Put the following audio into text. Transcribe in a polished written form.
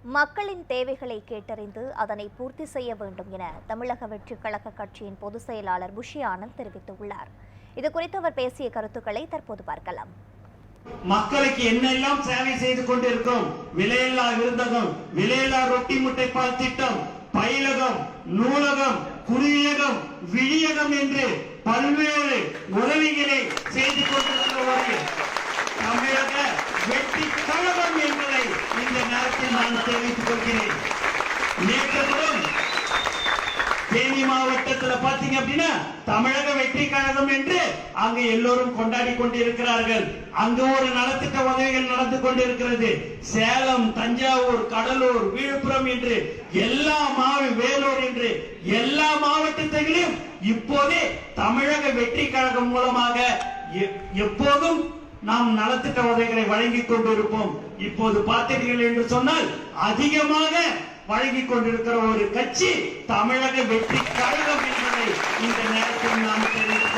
மக்களின் தேவைகளை கேட்டறிந்து அதனை பூர்த்தி செய்ய வேண்டும் என தமிழக வெற்றிக் கழக கட்சியின் பொதுச் செயலாளர் புஷி ஆனந்த் தெரிவித்துள்ளார். இதுகுறித்து அவர் பேசிய கருத்துக்களை தற்போது பார்க்கலாம். மக்களுக்கு என்னெல்லாம் சேவை செய்து கொண்டிருக்கிறோம். விலையில்லா விருந்தகம், விலையில்லா ரொட்டி முட்டை பால் திட்டம், பயிலகம், நூலகம், குடியகம், விழியகம் என்று பல்வேறு உதவிகளை செய்து கொண்டிருக்கிறவர்கள் தமிழக வெற்றி கழகம் என்பதை இந்த நேரத்தில் நான் தெரிவித்துக் கொள்கிறேன். நேற்று தேனி மாவட்டத்தில் பாத்தீங்க அப்படின்னா தமிழக வெற்றி கழகம் என்று அங்க எல்லோரும் கொண்டாடி கொண்டிருக்கிறார்கள். அங்கு ஒரு நலத்திட்ட உதவிகள் நடந்து கொண்டிருக்கிறது. சேலம், தஞ்சாவூர், கடலூர், விழுப்புரம் என்று வேலூர் என்று எல்லா மாவட்டத்திலும் இப்போதே தமிழக வெற்றி கழகம் மூலமாக எப்போதும் நாம் நலத்திட்ட உதவிகளை வழங்கிக் கொண்டிருப்போம். இப்போது பார்த்தீர்கள் என்று சொன்னால் அதிகமாக வழங்கிக் கொண்டிருக்கிற ஒரு கட்சி தமிழக வெற்றி கழகம் என்பதை இந்த நேரத்தில் நாம் தெரிவித்துக்